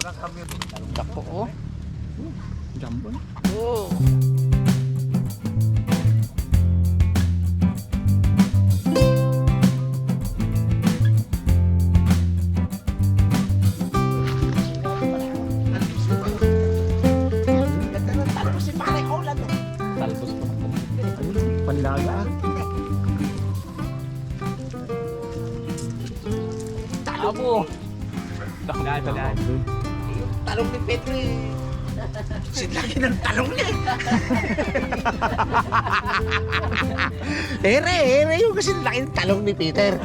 Takpo oh. Jumbo na. Oh. Talbos pa. Panlaga. Abo. Dahan. Talong ni Petri. Sinlaki ng talong niya. Ere yung kasi laki ng talong ni Peter.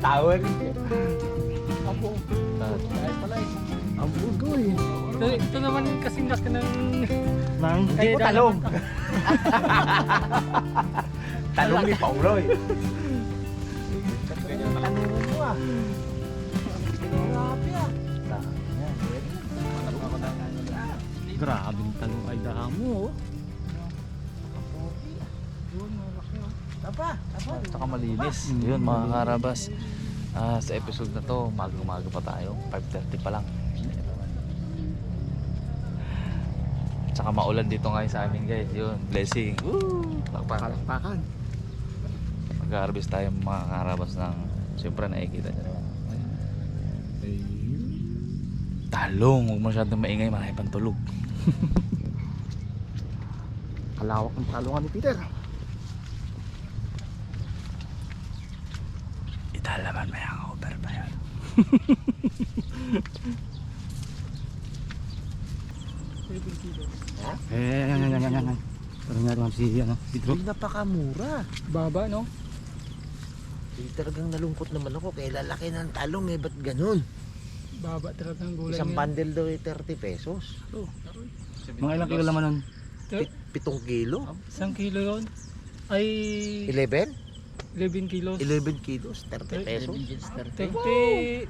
Tower. Abo. Ay pala eh. Abo goy. Ito naman kasing laki ng... Nang Hindi ko talong. Talong ni Paulo eh. Tanong mo ah. grabing talong ay damo. Saka malinis. Yun mga karabas. Sa episode na to, umaga pa tayo. 5:30 pa lang. Tsaka maulan dito ngayon sa amin guys. Yun, blessing. Woo! Palakpakan. Mag-harvest tayo mga karabas ng, siyempre nakikita nyo naman. Talong, huwag masyadong maingay, marami pang tulog. Kalawak ng talungan ni Peter. Italaman may hangover pa yan. Yan. Parang nga naman si Pedro. Hindi napakamura. Baba, no? Talagang nalungkot naman ako kaya lalaki ng talong eh, ba't ganun? Baba talaga ng gulay Isang niya. bundle daw eh 30 pesos. Mga ilang kilo laman nun? 7 kilo? 1 kilo yun. Ay 11? 11 kilos. 11 kilos, 30 pesos. 30,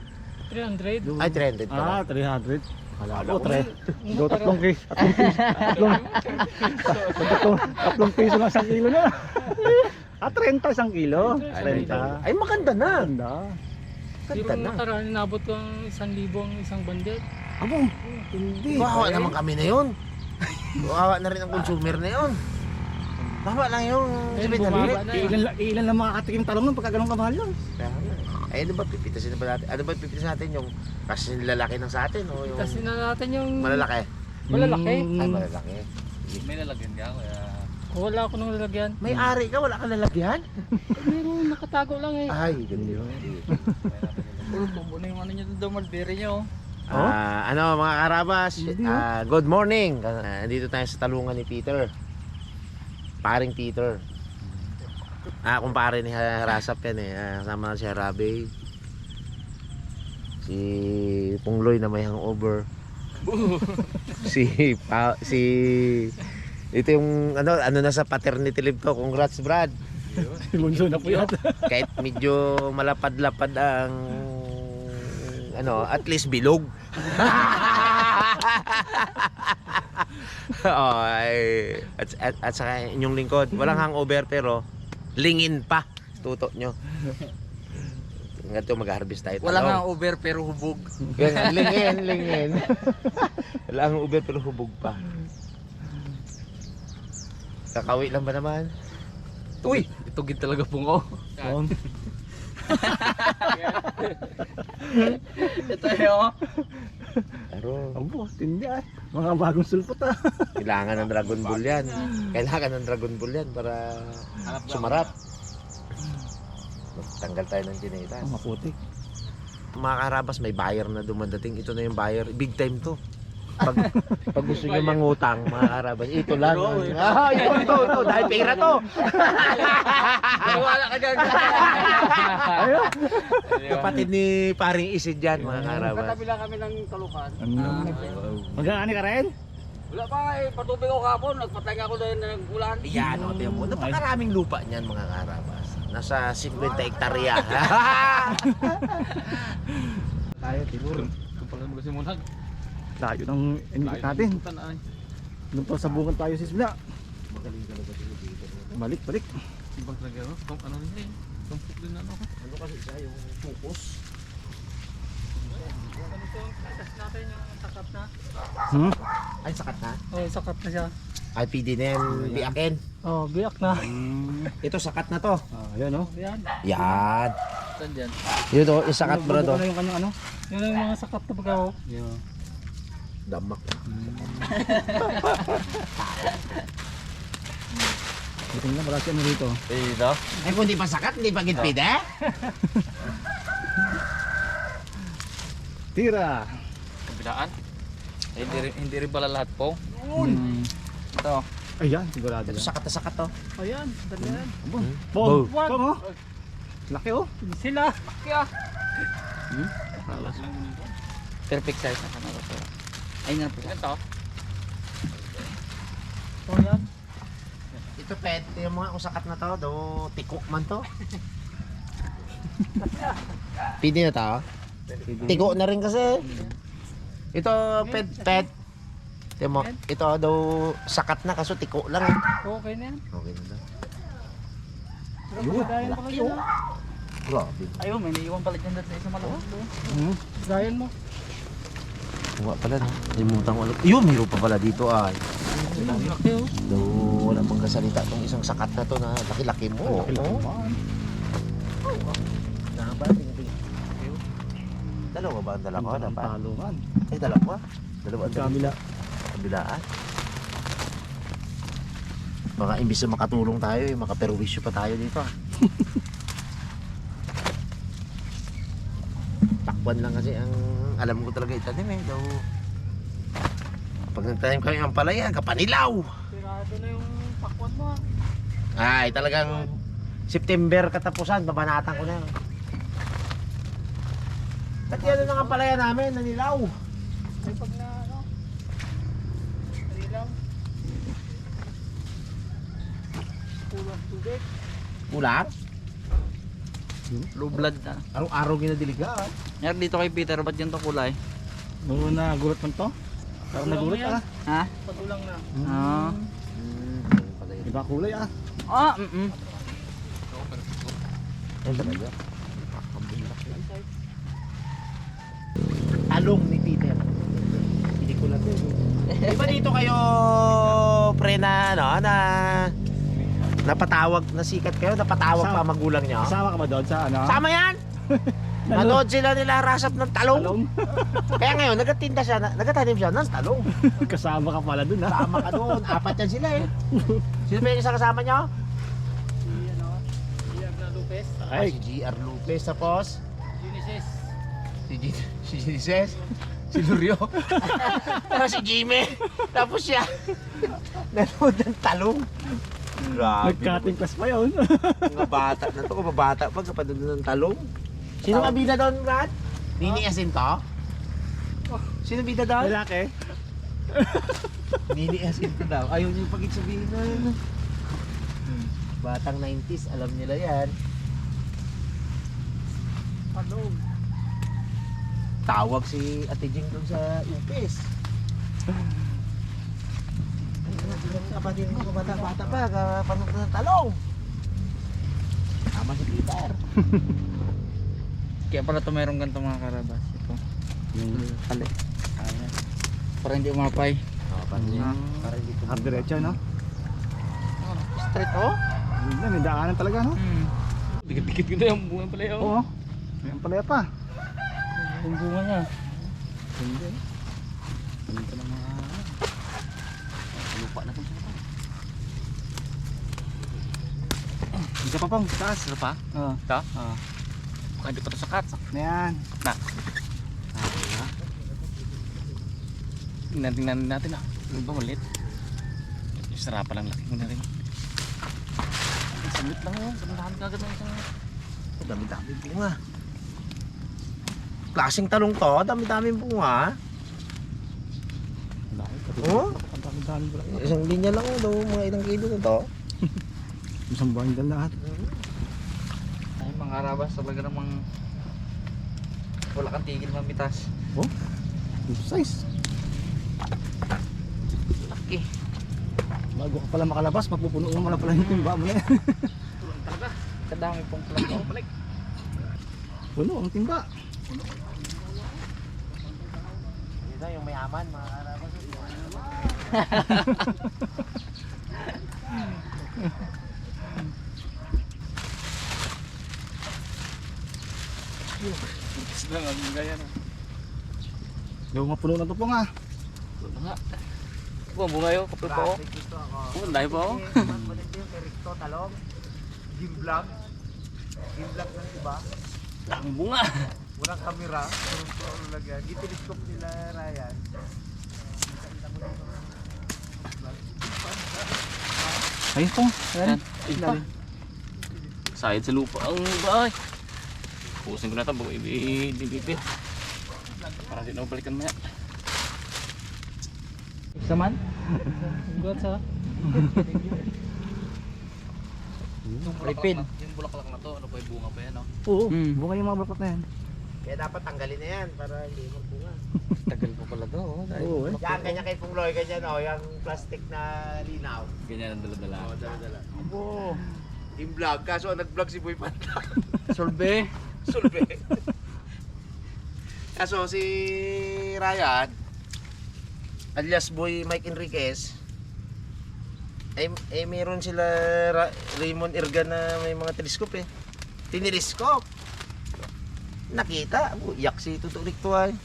300. Ay, 300 pala. 300. Akala Oo, ko, Do tatlong piso. Tatlong piso lang 1 kilo na. 30 1 kilo. 30. Ay, maganda na. Ganda. Ganda Yung na. nakaraan, nabot ko ang 1,000 ang isang bandit. Abo, hindi. Kawawa naman kami na yun. Kawawa na rin ang consumer na yun. Tama lang yung Ayun, 700. bumaba na. Ilan lang makakatikim talong nun pagka ganun kamahal yun. Ay, ano ba pipitasin na ba natin? Ano ba pipitasin natin yung kasi lalaki ng sa atin o yung Kasi na natin yung malalaki? malalaki. Ay, malalaki. May lalagyan ka kaya... Wala ako nang lalagyan. May ari ka, wala kang lalagyan? Meron, nakatago lang eh. Ay, ganun. Tumbo na yung ano nyo doon, mulberry nyo. Ano mga karabas, Hindi, good morning. Nandito tayo sa talungan ni Peter. Paring Peter. Kumpare ni Harasap yan eh. Kasama na si Harabe. Si Pungloy na may hangover. si ito yung ano na sa paternity leave to. Congrats Brad. Bunso na po yan. Kahit medyo malapad-lapad ang ano, at least bilog. At saka inyong lingkod, walang hangover pero lingin pa tuto nyo. Ngayon mag-harvest tayo. Walang hangover pero hubog. Yan, lingin. Walang hangover pero hubog pa. Kakawi lang ba naman? Uy! Itugid talaga pungo. Ito yun. Pero Abo, tindi ah. Mga bagong sulpot ah. kailangan ng Dragon Ball yan. Kailangan ng Dragon Ball yan para sumarap. Tanggal tayo ng tinita. Maputik. Mga karabas, may buyer na dumadating. Ito na yung buyer. Big time to. Pag gusto nyo mangutang, mga karabas, ito lang. Ito. Dahil pera to. Wala ka dyan. Kapatid ni paring Isid yan, mga karabas. Katabi lang kami ng talukan. Mag-aani ka rin? Wala pa eh. Patubig ako kapon. Nagpatay nga ako doon ng ulan. Yan, o, tiyan mo. Napakaraming lupa niyan, mga karabas. Nasa 50 hektarya. Tayo, siguro. Kung pala magsimulan. Tayo ng inikot natin. Doon pa sa bungan tayo sisbla. Balik. Ibang talaga ano? Kung ano rin eh. Tumpok din ano. Ano kasi siya, yung focus. natin yung sakat na. Hmm? Ay, sakat na. Oh, sakat na siya. Ay, pwede na yan, biakin. Oh, biyak na. Ito, sakat na to. Ayan oh. Yan. Yan. Saan dyan? Yun to, yung sakat bro to. Ano yung kanyang ano? Yun ang mga sakat na pagkaw. Yeah. Damak. Buti nga, wala siya ano rito. Dito? Ay, kung di pa sakat, hindi pa gitpide. Tira! Kabilaan? Hindi rin pala lahat po. Ito. Ayan, sigurado Ito, yan. sakat na sakat to. Ayan, dali yan. Bong! What? Bong oh! Laki oh! Sila. Kaya. Perfect size na kanala po. Ay nga po. Ito. Oh, yan. Ito, pet, yung mga usakat na to, do, tikok man to. Pwede na to. Tiko na rin kasi. Ito, pet. Ito mo, ito daw sakat na kaso tiko lang. Okay na yan. Okay na daw. Pero magagayan pala laki, yun. oh. Grabe. Ayun, may naiwan pala dyan dati sa malawak. Gayan mo. Wala pala no. Limutan ko ulit. Yun, mayroon pa pala dito ay. Laki oh. Do, wala pang kasalita tong isang sakat na to na laki-laki mo. Laki-laki Oh. man. Naba, tingin. Dalawa ba ang dala ko? Dapat. Talungan. Ay, dalawa. Dalawa ang dala. Kamila. Kabilaan. Baka imbis na makatulong tayo, makaperwisyo pa tayo dito. Takpan lang kasi ang alam ko talaga itanim eh. Daw, pag nagtanim kami ang palaya, kapanilaw. Tirado na yung pakwan mo. Ay, talagang September katapusan, babanatan ko na yun. Pati ano na nga palaya namin, nanilaw. Ay pag na ano. Dali lang. Kulang tubig. Kulang. Low blood na. Araw-araw ginadiligan. Yan dito kay Peter, ba't ganito kulay? Oo na, gulat man to. Parang nagulat Kulang ah. Ha? Pagulang na. Ah. Iba kulay ah. Ah, Yan talaga. Talong ni Peter. Hindi ko lang yun. Di ba dito kayo, pre, na, ano, na napatawag, nasikat kayo, napatawag pa magulang nyo? Kasama ka ba doon sa ano? Sama yan! Nanood sila nila rasap ng talong. Talong. Kaya ngayon, nagatinda siya, nagatanim siya ng talong. Kasama ka pala doon ah. Sama ka doon, apat yan sila eh. Sino ba yung isa kasama nyo? Si ano. Si Agna Lopez. Ay, si GR Lopez, tapos Genesis. si Jesus, si Lurio, tapos si Jimmy, tapos siya nanood ng talong. Grabe. Nag-cutting class pa yun. Mga bata na to, kababata pa kapag doon ng talong. Sino ang bida doon, Brad? Nini Asin to? Sino bida doon? Lalaki. Nini Asin to daw. Ayaw niyo pag-sabihin na yun. Batang 90s, alam nila yan. Talong. Tawag si Ate Jing doon sa UPS. Kapatid mo, bata-bata pa, kapanood ng talong. Tama si Peter. Kaya pala ito mayroong ganito mga karabas. Ito. Tali. Ayan. Para hindi umapay. Para hindi Hard diretso no? Straight oh. Yan, may daanan talaga no? Dikit-dikit ko na yung bunga pala yun. Oo. Ayan pala pa. Yung bunga niya. Hindi. Hindi ka na mga... Lupa na kung saan. Hindi ka pa pang taas. Ano pa? Oo. Ito? Baka hindi pa ito sakat. Na yan. Na. Tingnan natin ah. Ano ba ulit? Yung sarapan ang laki ko na rin. Ay, samit lang yun. Samandahan ka agad ng isang... Dami-dami bunga. Klaseng talong to, dami-dami bunga. Oh? Ang dami-dami pala. Isang linya lang daw, mga ilang kilo na to. Isang bundle lahat. Ay, mga karabas talaga namang... Wala kang tigil mamitas. Oh? Good size. Laki. Bago ka pala makalabas, mapupuno mo na pala yung timba mo na yan. Talaga. Kadami pong plug. Balik. Puno ang timba. Dito yung mayaman, mga karabas. Isda nga, gaya na. Yung mga puno na to po nga. Ito nga. Bunga yun, kapal pa ako. Gusto ako. Oh, lahi pa ako. Malit yung kay Risto Talong. Gimblog. Gimblog ng iba. Ang bunga. Walang kamera. Puro lagyan. Gitelescope nila Ryan. Ayun po. Yan. Dali. Sayad sa lupa ang bahay. Pusin ko na ito, bago ibibibit. Para di na balikan maya. Saman? Good sa. Ripin. Yung bulaklak na to, ano pa yung bunga pa yan, no? Oo, Mm. bunga yung mga bulaklak na yan. Kaya dapat tanggalin na yan para hindi magbunga. Tagal pa pala to, oh. Oo eh. Yan, ganyan kay Pungloy, ganyan o. Yung plastic na linaw. Ganyan ang dala-dala. Oo, dala-dala. Abo. Yung vlog, kaso ang nag-vlog si Boy Panda. Solve. Sulbe. Kaso si Ryan, alias Boy Mike Enriquez, ay meron sila Raymond Irgan na may mga telescope eh. Tinelescope. Nakita, yak si Tutulik to ay.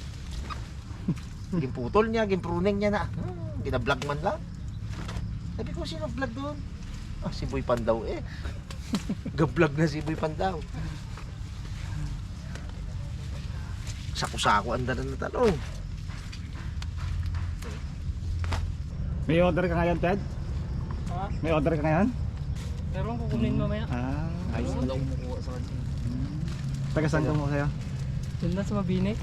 Gimputol niya, gimpruning niya na. Gina-vlog man lang. Sabi ko, sino vlog doon? Ah, si Boy Pandaw eh. Ga-vlog na si Boy Pandaw. Sako-sako ang dala na talong. May order ka ngayon, Ted? Ha? May order ka ngayon? Pero kukunin mamaya. Ah, Ayos na daw kumukuha sa kanya. taga saan ka mo sa'yo? Doon na sa Mabini.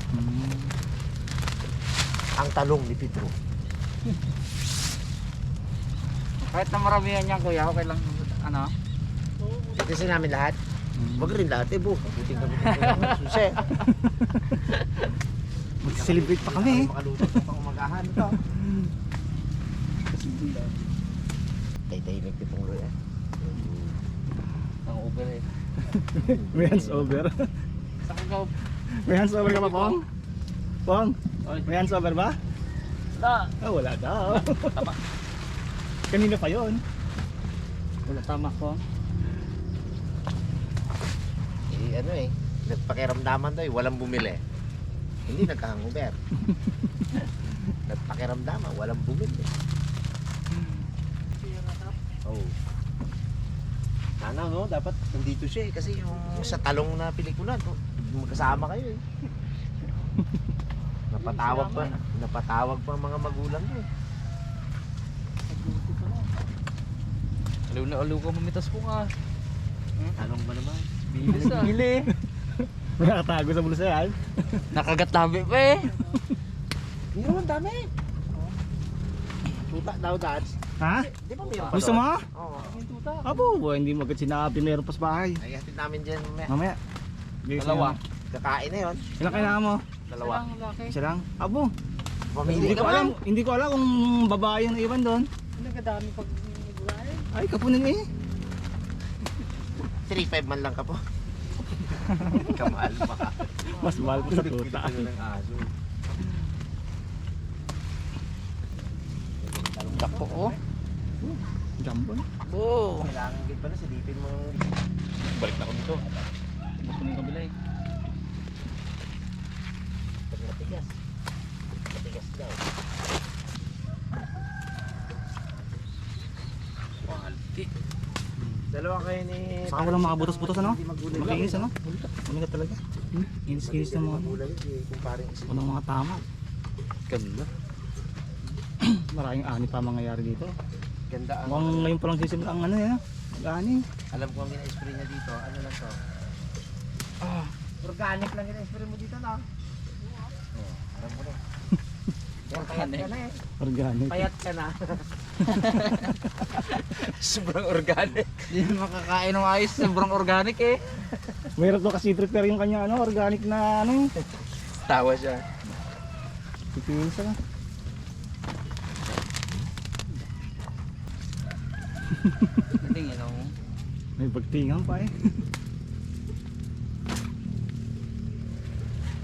Ang talong ni Pedro. Kahit na maramihan niyan kuya, okay lang. Ano? Kasi namin lahat. Wag rin lahat eh, bu. Buting kami ng susi. Mag-celebrate pa kami eh. Makaluto pa pang umagahan ito. Tay-tay nagtipong lo eh. Ang Uber eh. May hands over. Saan ka? May hands over ka pa, Pong? Pong? Oy. May hands over ba? Da! Ah, wala daw. Tama. Kanina pa yon. Wala tama ko. Eh ano eh, nagpakiramdaman daw eh, walang bumili. Hindi nagka-hangover. Nagpakiramdaman, walang bumili. Oh. Sana no, dapat nandito siya eh, kasi yung sa talong na pelikula, no, magkasama kayo eh. Napatawag pa ang mga magulang niyo eh. Aliw na aliw ka mamitas po nga. Talong ba naman? Bilis ah. Bili. May nakatago sa bulsa yan. Nakagat labi pa eh. Hindi naman dami. Tuta daw dads. Ha? Di ba meron pa Gusto doon? mo? Oo. Abo, hindi mo agad sinabi meron pa sa bahay. Ay, hatid namin dyan mamaya. Mamaya. Bigay Dalawa. sa'yo. Kakain na yun. Ilang kailangan mo? Dalawa. Laki. Isa lang? Abo. Pamili Hindi ka ko ba? alam, hindi ko alam kung babae yung iwan doon. Nagkadami pag nagulay. Ay, kapunin eh. 3-5 man lang ka po. Kamahal pa. Mas mahal pa sa tuta. ng aso. Dakpo oh. Jumbo na. Oh. Kailangan din pala silipin mo yung... Balik na ako dito. Gusto mo yung kabila eh. Pag matigas. Matigas daw. Walti. Dalawa kayo ni... Saka walang makabutas-butas ano? Hindi magulay. Makinis ano? Malingat talaga. Kinis-kinis ng mga Magulay kung parang isa. walang mga tama. Ganda. Maraming ani pa mangyayari dito. Ganda ang... Mukhang ngayon pa lang sisimula ang ano yan. Mag-ani. Alam ko ang gina-spray niya dito. Ano lang to? Organic lang gina-spray mo dito na. Oh, alam mo na. Yan, payat ka na eh. Organic. Payat ka na. Sobrang organic. Hindi na makakain ng ayos. Sobrang organic eh. Mayroon to kasi prepare yung kanya ano, organic na ano. Tawa siya. Pipinsa lang. Hindi yun ako. May bagtingan pa eh.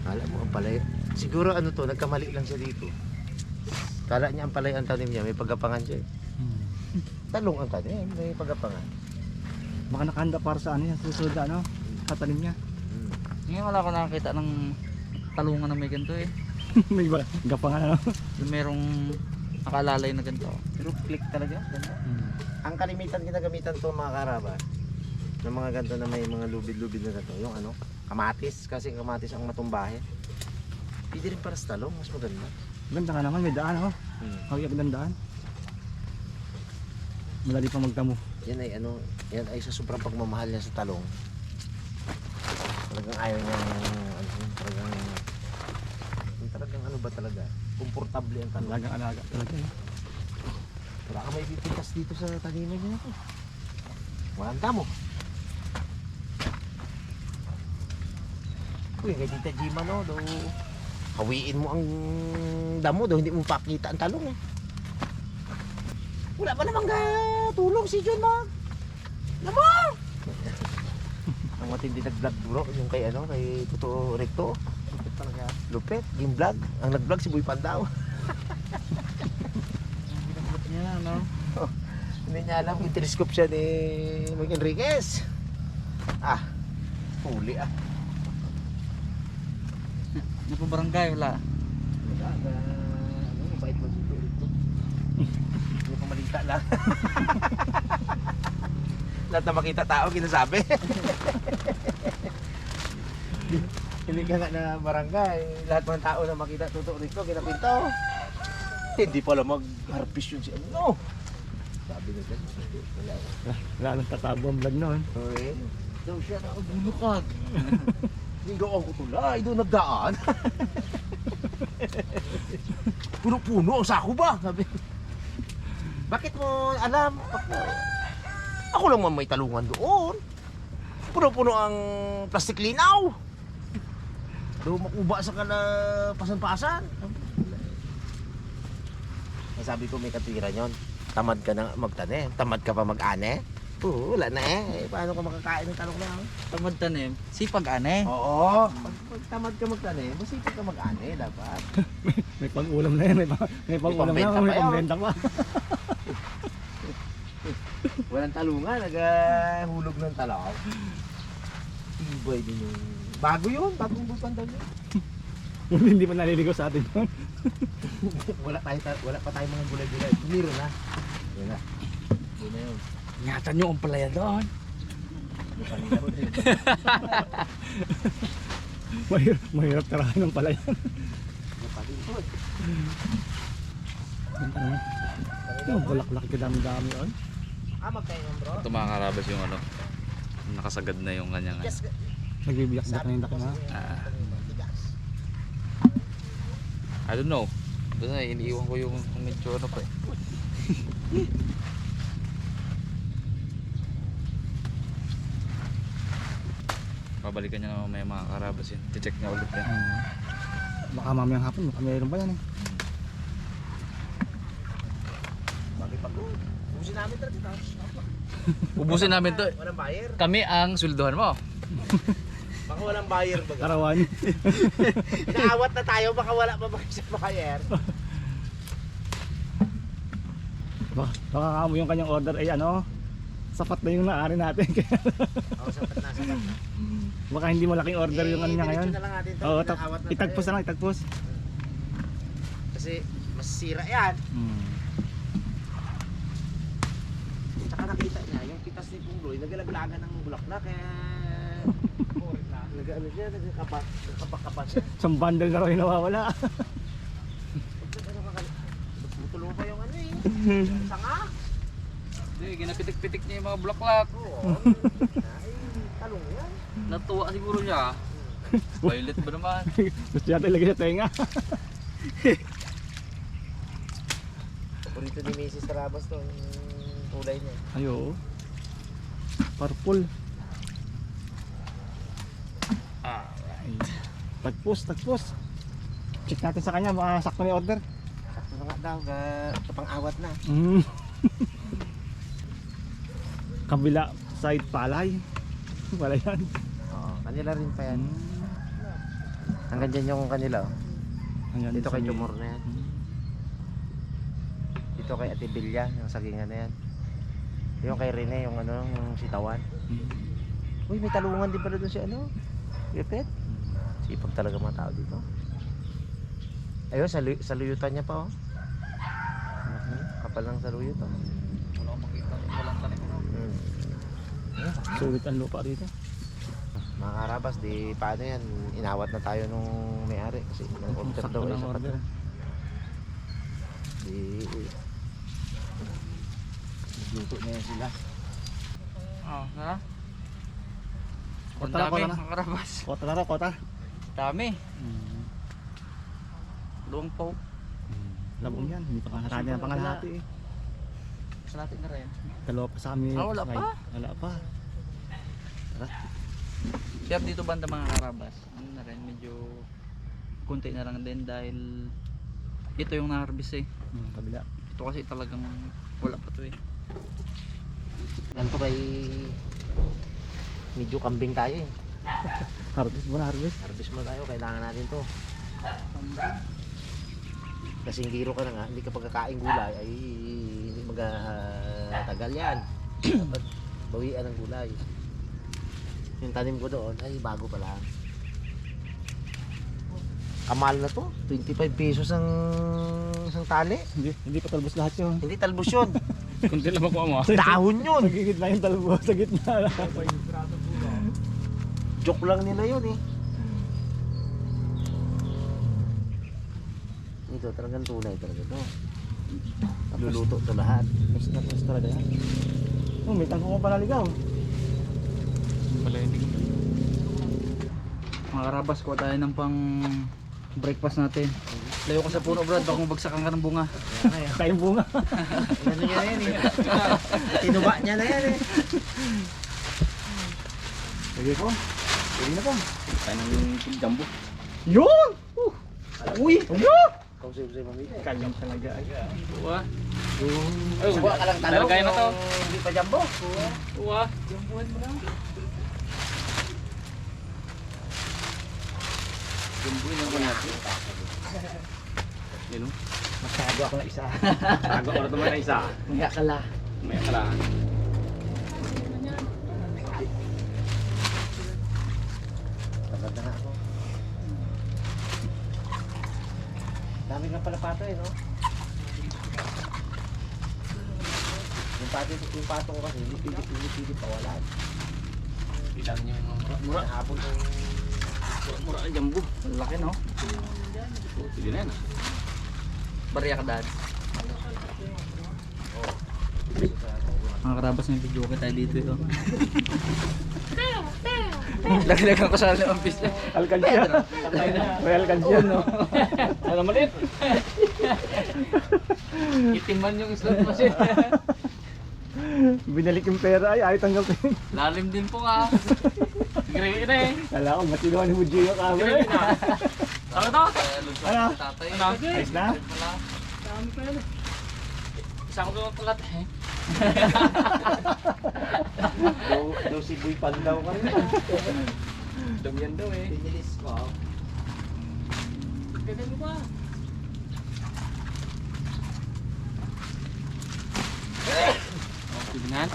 Alam mo, ang Siguro ano to, nagkamali lang siya dito. Kala niya ang palay ang tanim niya, may pagapangan siya. Talong ang tanim, may pagapangan. Baka nakahanda para sa ano yan, susunod na ano, katanim niya. Ngayon wala ko nakakita ng talungan na may ganito eh. May ba, gapangan ano. Yung merong nakalalay na ganito. Pero click talaga. Ganda. Ang kalimitan ginagamitan to mga karaba, ng mga ganito na may mga lubid-lubid na ganito. Yung ano, kamatis. Kasi kamatis ang matumbahe. Pwede rin para sa talong, mas maganda. Ganda nga naman, may daan oh. Hawak ang daan. Madali pa magtamo. Yan ay ano, yan ay sa sobrang pagmamahal niya sa talong. Talagang ayaw niya talagang ano ba talaga? Komportable ang talong. Talagang alaga talaga eh. Wala ka may pipitas dito sa taniman niya ito. Walang damo. Uy, kay Tita Jima no, do hawiin mo ang damo do, hindi mo pakita ang talong eh. Wala ba namang tulong si John mag? Namo! Ang matindi nag-vlog bro, yung kay ano, kay Totoo Recto. Lupit talaga. Lupit, game vlog. Ang nag-vlog si Boy Pandaw. Ginaglat niya no? Hindi niya alam, i-telescope siya ni Mang Enriquez. Ah, huli ah. Yung po barangay wala. Wala, ano, mabait mo dito ito. Hindi pa malita lang. Lahat na makita tao, ginasabi. Hindi ka nga na barangay. Lahat ng tao na makita Totoo rito, kinapinto. Hindi pala mag-harvest yun si ano. Sabi na dyan, wala. Wala nang tatabo ang vlog noon. Okay. Daw siya na bulukag. Hindi daw ako tulay, doon nagdaan. Puno-puno ang sako ba? Sabi. Bakit mo alam? Ako lang man may talungan doon. Puno-puno ang plastic linaw. Doon makuba sa kana pasan-pasan. Sabi ko may katwiran yon. Tamad ka na magtanim. Tamad ka pa mag-ane. Oo, wala na eh. Paano ka makakain ng talong na yan? Tamad tanim. Sipag ane. Oo. Pag tamad ka magtanim, masipag ka mag-ane dapat. May pang-ulam na yan, may pang-ulam pambenta na, may pa yun. pang-benta pa. Walang talungan, nagahulog ng talaw. Tibay din yung... Bago yun, bagong bupan daw yun. Hindi pa naliligo sa atin yun. wala pa tayong mga gulay-gulay. Tumiro na. Yun na. Yun na yun. Ingatan nyo ang palaya doon. Mahirap tarahin ng palayan. Yung bulaklak ka dami-dami yun. Magkain mo bro? Ito mga karabas yung ano, nakasagad na yung kanyang ano. Yes. Nagbibiyak-biyak na yung dako na. I don't know. Basta iniiwan ko yung medyo ano pa eh. Pabalikan niya naman may mga karabas yun. Check niya ulit yan. Baka mamayang hapon, baka mayroon pa yan eh. Bakit pa ko? Ubusin namin talaga. Ubusin namin to. Walang buyer. Kami ang sweldohan mo. Baka walang buyer baga. Karawan. Inaawat na tayo, baka wala pa baka sa buyer. Baka kamo yung kanyang order ay ano, sapat na yung naari natin. Oo, sapat na, sapat na. Baka hindi malaking order yung ano niya ngayon. Diretso na lang natin to. Oo, Inaawat na itagpos tayo. na lang, itagpos. Kasi masisira yan. Tsaka nakita niya, yung pitas ni Pungloy, nagalaglagan ng bulaklak kaya... Nag-ano siya, nagkapak-kapak siya. Isang bundle na raw yung nawawala. Tutulo pa yung ano eh. Sanga. Hindi, ginapitik-pitik niya yung mga bulaklak. Oo. Ay, talong yan. Natuwa siguro siya. Violet ba naman? Gusto yata ilagay sa tenga. Paborito ni Mrs. Tarabas to, yung kulay niya. Ayo. Purple. Tagpos. Check natin sa kanya, baka sakto na yung order. Sakto na nga daw, kapang-awat na. Kabila, side palay. Palayan. Oo, kanila rin pa yan. Hanggang dyan yung kanila. Oh. Hanggang Dito sa kay may- Chumor na yan. Dito kay Ate Bilya, yung sagingan na yan. Yung kay Rene, yung ano, yung sitawan. Uy, may talungan din pala doon si ano. Pipet. Sipag talaga mga tao dito. Ayun, saluyutan niya pa oh. Kapal ng saluyot oh. Wala akong makita. Walang tanim. Sulit ang lupa dito. Mga karabas, di paano yan, inawat na tayo nung may-ari kasi nag-order Sakto daw ng sa order. Di luto na yan sila. Oh, na? Ang Kota na, dami, kota na. ang karabas. Kota na raw, kota. Dami. Luwang po. Labong yan, hindi pa kaharani ang pangalahati eh. Sa natin na rin. Dalawa pa sa kami. Ah, wala pa? Wala pa. Kaya dito banda mga karabas. Ano na rin, medyo kunti na lang din dahil ito yung na-harvest eh. Kabila. Ito kasi talagang wala pa to eh. Ganito kay medyo kambing tayo eh. Harvest mo na, harvest. Harvest mo tayo, kailangan natin to. Kasing giro ka na nga, hindi ka pagkakain gulay ay hindi magtagal yan. Dapat bawian ng gulay. Yung tanim ko doon ay bago pa lang. Kamal na to, 25 pesos ang isang tali. Hindi pa talbos lahat yun. Hindi talbos yun. Kunti lang makuha mo. Dahon yun. Sa gitna yung talbos, sa gitna. Joke lang nila yun eh. Ito talagang tunay talaga to. Luluto to lahat. Tapos na tapos talaga yan. Oh, may tangko pa naligaw. Palayanig. Mga karabas, kuha tayo ng pang breakfast natin. Layo ka sa puno Brad, baka mabagsakan ka ng bunga. Kayong bunga. Ano niya na yan eh. Tinuba niya na yan eh. Sige po. Sige na po. Tayo ng jumbo. Yun! Uy! Yun! Kung sa'yo mamili. Kanyang talaga. Uwa. Ay, buwa ka lang talong. Lalagay na to. Hindi pa jumbo. Uwa. Jumboin lang ko natin. Yun o. Masyado ako na isa. Tago ko na naman na isa. Mga kala. May akalaan. Tagad na ako. Dami nga pala pato eh, no? Yung pato ko kasi, hindi pilit pawalan. Ilan niyo yung mura. Nahapon yung... Mura ang jumbo. Ang laki no? Pili na yan. Barya ka dad. Mga karabas, may video ko tayo dito ito. Lagi-lagan ko sa ang pista. Alkansya. May alkansya, no? Ano maliit? Itiman yung slot machine. Binalik yung pera ay ayaw tanggapin. Lalim din po nga. Gravy na eh. Kala ko matino ni Mujio ka. Ano to? Ano? Tatay. Ayos na? Dami pa yun. Isang ko doon tulat eh. Daw si Boy Pandaw ka rin. Damihan daw eh. Pinilis ko. Ganda mo ba? Tingnan.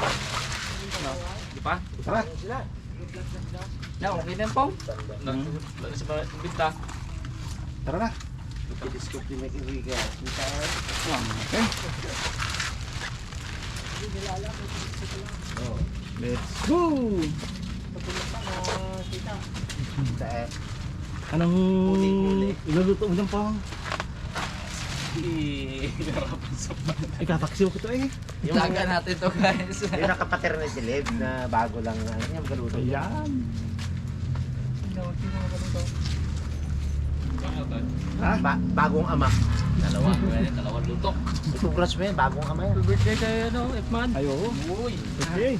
Di pa? Tara. Sila. Na, okay na po. Lagi sa binta. Tara na. Pinilis ko pinag-iwigas. Let's go! Anong iluluto mo dyan pang? Hirapan sa Ikapaksiw ko to eh. Laga natin to guys. Yung naka-paternity leave na bago lang ano yan, galuto. Ayan. Ha? Bagong ama. Dalawang lutok. Congrats mo yan, bagong ama yan. Birthday kayo no, Ipman. Ayo. Uy. Okay.